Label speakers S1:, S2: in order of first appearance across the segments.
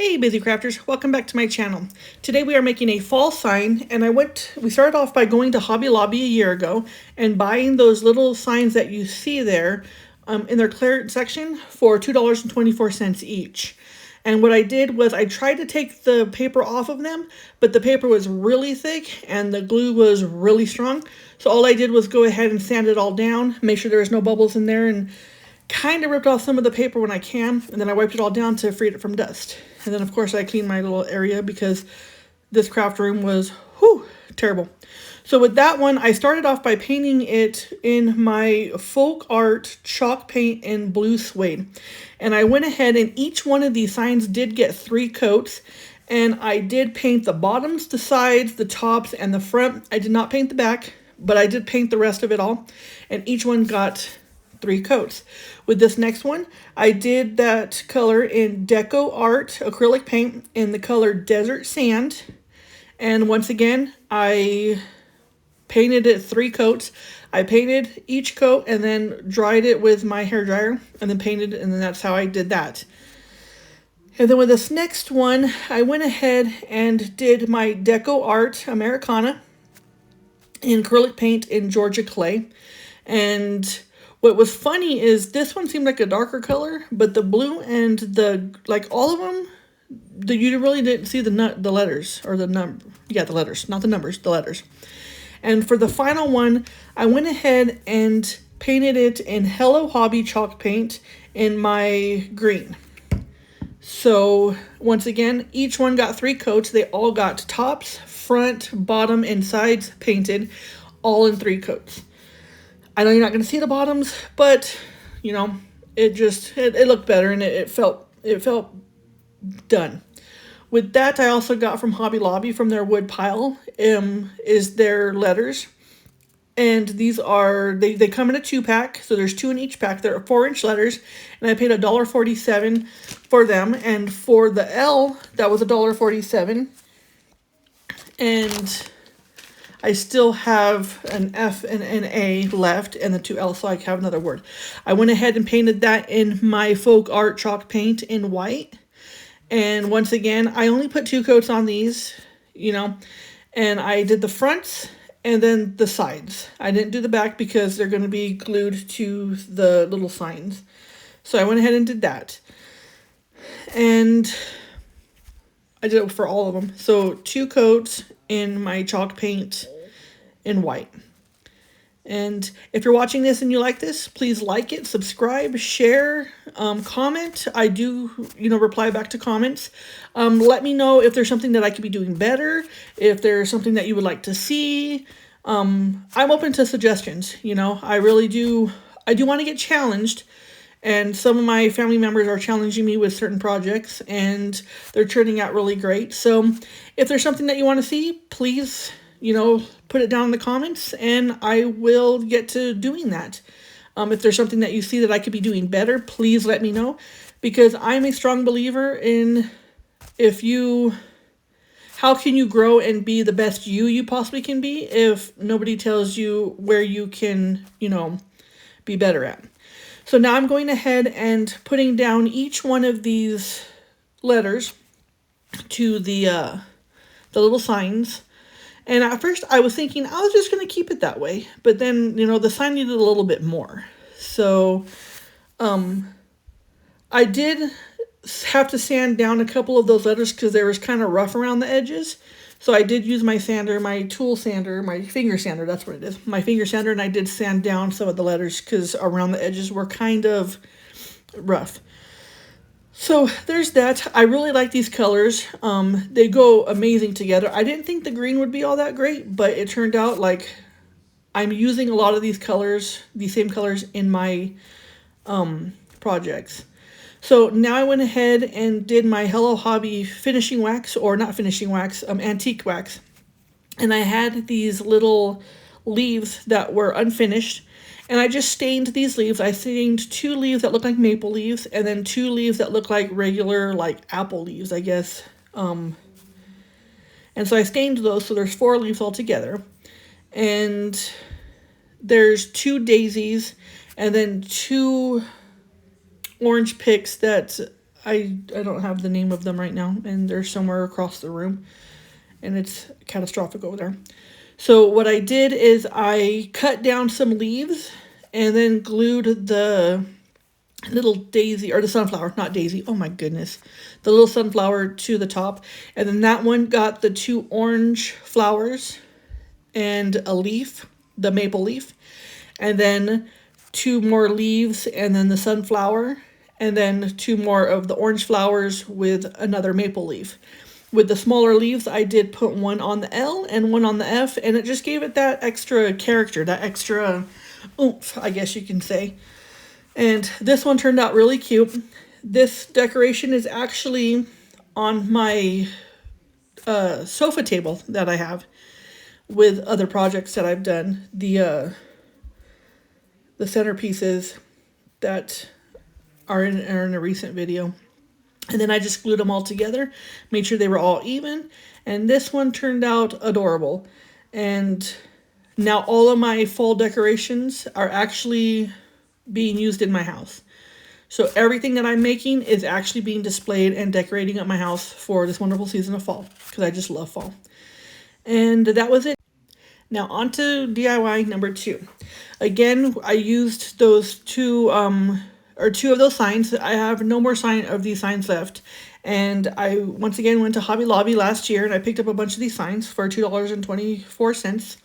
S1: Hey busy crafters, welcome back to my channel. Today we are making a fall sign, and we started off by going to Hobby Lobby a year ago and buying those little signs that you see there in their clearance section for $2.24 each. And what I did was I tried to take the paper off of them, but the paper was really thick and the glue was really strong. So all I did was go ahead and sand it all down, make sure there was no bubbles in there, and kind of ripped off some of the paper when I can, and then I wiped it all down to free it from dust. And then of course I cleaned my little area because this craft room was, terrible. So with that one, I started off by painting it in my folk art chalk paint in blue suede. And I went ahead and each one of these signs did get 3 coats. And I did paint the bottoms, the sides, the tops, and the front. I did not paint the back, but I did paint the rest of it all. And each one got 3 coats. With this next one, I did that color in Deco Art acrylic paint in the color Desert Sand. And once again, I painted it 3 coats. I painted each coat and then dried it with my hair dryer and then painted, and then that's how I did that. And then with this next one, I went ahead and did my Deco Art Americana in acrylic paint in Georgia clay. And what was funny is this one seemed like a darker color, but the blue and all of them, you really didn't see the letters or the number. Yeah, the letters, not the numbers, the letters. And for the final one, I went ahead and painted it in Hello Hobby chalk paint in my green. So once again, each one got 3 coats. They all got tops, front, bottom, and sides painted, all in 3 coats. I know you're not going to see the bottoms, but you know, it looked better and it felt done. With that, I also got from Hobby Lobby from their wood pile is their letters. And these are, they come in a 2-pack, so there's 2 in each pack. They're 4-inch letters, and I paid $1.47 for them. And for the L, that was $1.47. And I still have an F and an A left, and the 2 L, so I have another word. I went ahead and painted that in my folk art chalk paint in white. And once again, I only put 2 coats on these, and I did the fronts and then the sides. I didn't do the back because they're going to be glued to the little signs. So I went ahead and did that. And I did it for all of them. So 2 coats in my chalk paint in white. And if you're watching this and you like this, please like it, subscribe, share, comment. I do, reply back to comments. Let me know if there's something that I could be doing better, if there's something that you would like to see. I'm open to suggestions, I really do. I do want to get challenged. And some of my family members are challenging me with certain projects, and they're turning out really great. So if there's something that you want to see, please, put it down in the comments, and I will get to doing that. If there's something that you see that I could be doing better, please let me know, because I'm a strong believer in how can you grow and be the best you possibly can be if nobody tells you where you can, be better at. So now I'm going ahead and putting down each one of these letters to the little signs. And at first I was thinking I was just going to keep it that way. But then, the sign needed a little bit more. So I did have to sand down a couple of those letters because they was kind of rough around the edges. So I did use my sander, my tool sander, my finger sander, that's what it is. My finger sander, and I did sand down some of the letters because around the edges were kind of rough. So there's that. I really like these colors. They go amazing together. I didn't think the green would be all that great, but it turned out like I'm using a lot of these colors, these same colors in my projects. So now I went ahead and did my Hello Hobby finishing wax, or not finishing wax, antique wax. And I had these little leaves that were unfinished. And I just stained these leaves. I stained 2 leaves that look like maple leaves, and then 2 leaves that look like regular, like apple leaves, I guess. And so I stained those, so there's 4 leaves altogether. And there's 2 daisies, and then 2 orange picks that I don't have the name of them right now, and they're somewhere across the room, and it's catastrophic over there. So what I did is I cut down some leaves and then glued the little daisy, or the sunflower, not daisy, oh my goodness, the little sunflower to the top. And then that one got the two orange flowers and a leaf, the maple leaf, and then two more leaves, and then the sunflower, and then two more of the orange flowers with another maple leaf. With the smaller leaves, I did put one on the L and one on the F, and it just gave it that extra character, that extra oomph, I guess you can say. And this one turned out really cute. This decoration is actually on my sofa table that I have with other projects that I've done. The centerpieces that are in a recent video. And then I just glued them all together, made sure they were all even. And this one turned out adorable. And now all of my fall decorations are actually being used in my house. So everything that I'm making is actually being displayed and decorating at my house for this wonderful season of fall, because I just love fall. And that was it. Now on to DIY number 2. Again, I used those two of those signs. I have no more of these signs left. And I once again went to Hobby Lobby last year and I picked up a bunch of these signs for $2.24.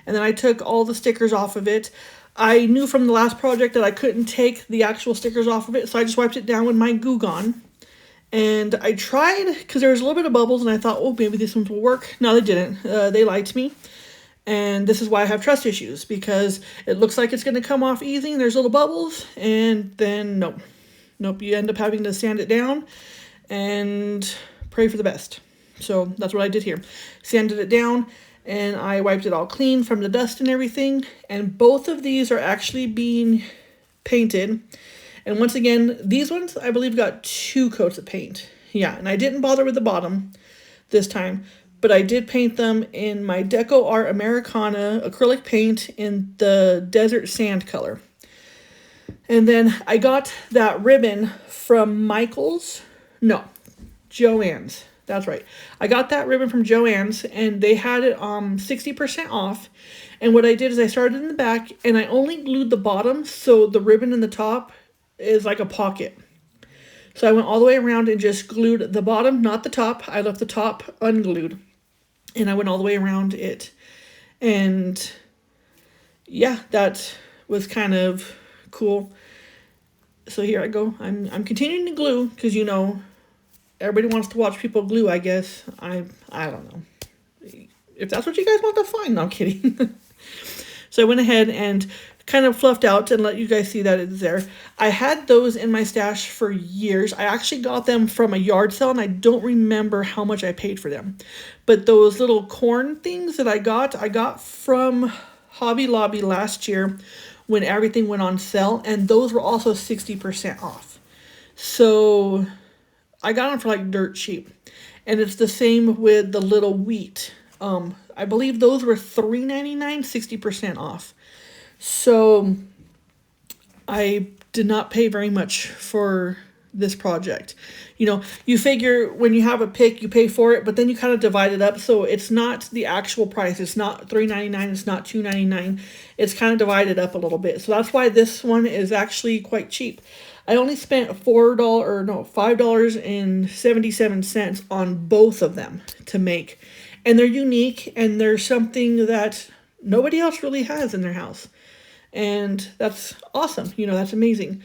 S1: And then I took all the stickers off of it. I knew from the last project that I couldn't take the actual stickers off of it, so I just wiped it down with my Goo Gone. And I tried, because there was a little bit of bubbles, and I thought, oh, maybe this one will work. No, they didn't. They lied to me. And this is why I have trust issues, because it looks like it's going to come off easy, and there's little bubbles, and then nope. Nope, you end up having to sand it down and pray for the best. So that's what I did here. Sanded it down, and I wiped it all clean from the dust and everything. And both of these are actually being painted. And once again, these ones, I believe, got 2 coats of paint. Yeah, and I didn't bother with the bottom this time. But I did paint them in my Deco Art Americana acrylic paint in the desert sand color. And then I got that ribbon from Joann's. That's right. I got that ribbon from Joann's, and they had it 60% off. And what I did is I started in the back, and I only glued the bottom, so the ribbon in the top is like a pocket. So I went all the way around and just glued the bottom, not the top. I left the top unglued. And I went all the way around it. And yeah, that was kind of cool. So here I go. I'm continuing to glue, because everybody wants to watch people glue, I guess. I don't know. If that's what you guys want, that's fine. No, I'm kidding. So I went ahead and kind of fluffed out and let you guys see that it's there. I had those in my stash for years. I actually got them from a yard sale, and I don't remember how much I paid for them. But those little corn things that I got from Hobby Lobby last year when everything went on sale, and those were also 60% off. So I got them for like dirt cheap. And it's the same with the little wheat. I believe those were $3.99, 60% off. So I did not pay very much for this project. You figure when you have a pick, you pay for it, but then you kind of divide it up. So it's not the actual price. It's not $3.99. It's not $2.99. It's kind of divided up a little bit. So that's why this one is actually quite cheap. I only spent $5.77 on both of them to make. And they're unique, and they're something that nobody else really has in their house. And that's awesome. That's amazing.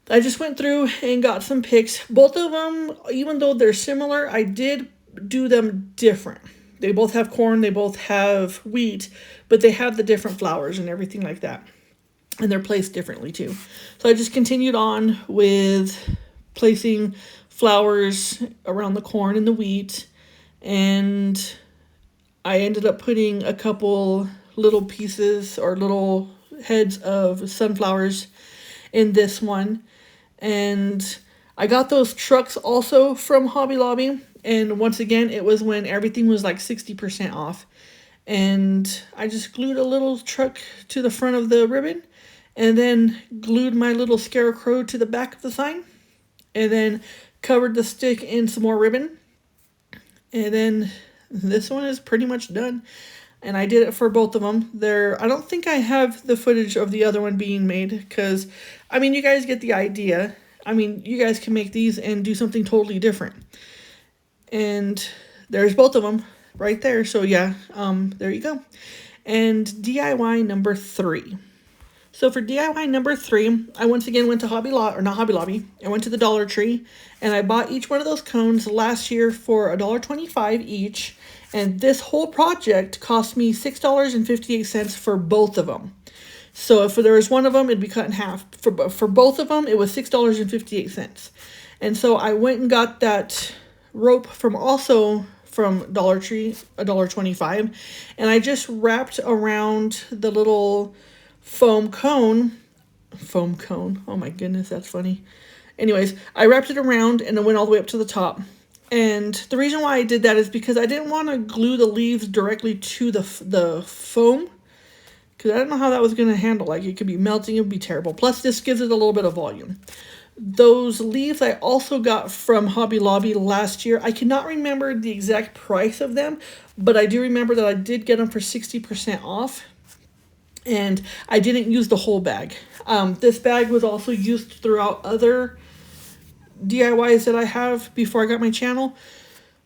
S1: I just went through and got some picks. Both of them, even though they're similar, I did do them different. They both have corn, they both have wheat, but they have the different flowers and everything like that. And they're placed differently too. So I just continued on with placing flowers around the corn and the wheat. And I ended up putting a couple little pieces or little heads of sunflowers in this one. And I got those trucks also from Hobby Lobby. And once again, it was when everything was like 60% off. And I just glued a little truck to the front of the ribbon, and then glued my little scarecrow to the back of the sign. and then covered the stick in some more ribbon. And then this one is pretty much done. And I did it for both of them. I don't think I have the footage of the other one being made because, I mean, you guys get the idea. I mean, you guys can make these and do something totally different. And there's both of them right there. So yeah, there you go. And DIY number 3. So for DIY number 3, I once again went to Hobby Lobby, or not Hobby Lobby. I went to the Dollar Tree, and I bought each one of those cones last year for $1.25 each. And this whole project cost me $6.58 for both of them. So if there was one of them, it'd be cut in half. For both of them, it was $6.58. And so I went and got that rope from Dollar Tree, $1.25, and I just wrapped around the little foam cone. Oh my goodness, that's funny. Anyways, I wrapped it around and it went all the way up to the top. And the reason why I did that is because I didn't want to glue the leaves directly to the foam, because I don't know how that was going to handle. Like, it could be melting, it would be terrible. Plus, this gives it a little bit of volume. Those leaves I also got from Hobby Lobby last year. I cannot remember the exact price of them, but I do remember that I did get them for 60% off. And I didn't use the whole bag. This bag was also used throughout other DIYs that I have before I got my channel.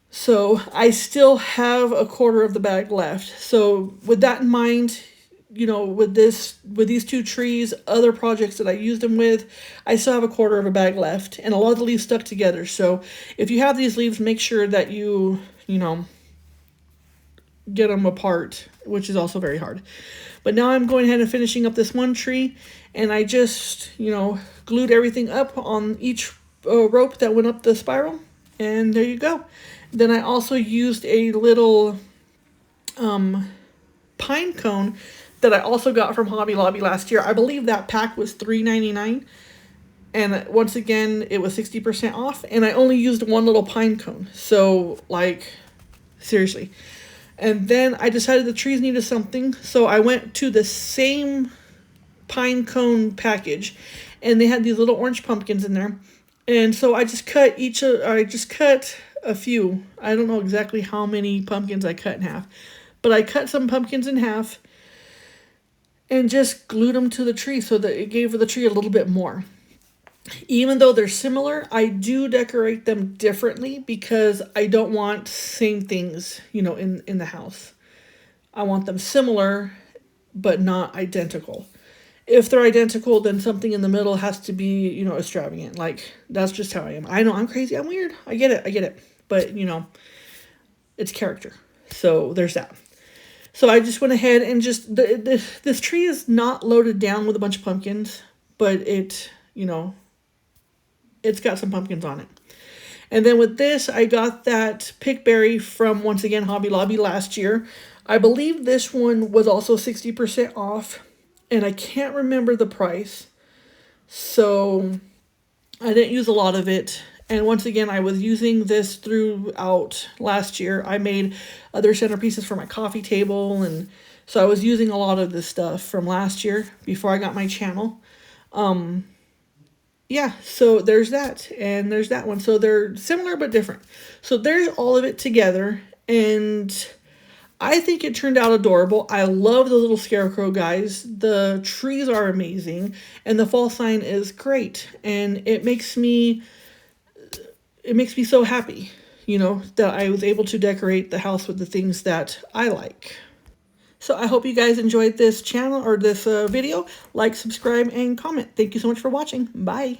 S1: So I still have a quarter of the bag left. So with that in mind, you know, with these 2 trees, other projects that I used them with, I still have a quarter of a bag left. And a lot of the leaves stuck together. So if you have these leaves, make sure that you know, get them apart, which is also very hard. But now I'm going ahead and finishing up this one tree, and I just, you know, glued everything up on each rope that went up the spiral, and there you go. Then I also used a little pine cone that I also got from Hobby Lobby last year. I believe that pack was $3.99, and once again, it was 60% off, and I only used one little pine cone. So, like, seriously. And then I decided the trees needed something, so I went to the same pine cone package, and they had these little orange pumpkins in there. And so I just cut a few. I don't know exactly how many pumpkins I cut in half, but I cut some pumpkins in half and just glued them to the tree so that it gave the tree a little bit more. Even though they're similar, I do decorate them differently because I don't want same things, you know, in the house. I want them similar, but not identical. If they're identical, then something in the middle has to be, you know, extravagant. Like, that's just how I am. I know, I'm crazy, I'm weird. I get it. But, you know, it's character. So there's that. So I just went ahead and just, this tree is not loaded down with a bunch of pumpkins, but it, you know, it's got some pumpkins on it. And then with this, I got that pickberry from, once again, Hobby Lobby last year. I believe this one was also 60% off, and I can't remember the price. So I didn't use a lot of it. And once again, I was using this throughout last year. I made other centerpieces for my coffee table, and so I was using a lot of this stuff from last year before I got my channel. Yeah, so there's that, and there's that one. So they're similar but different. So there's all of it together, and I think it turned out adorable. I love the little scarecrow guys. The trees are amazing, and the fall sign is great, and it makes me so happy, you know, that I was able to decorate the house with the things that I like. So I hope you guys enjoyed this channel or this video. Like, subscribe, and comment. Thank you so much for watching. Bye.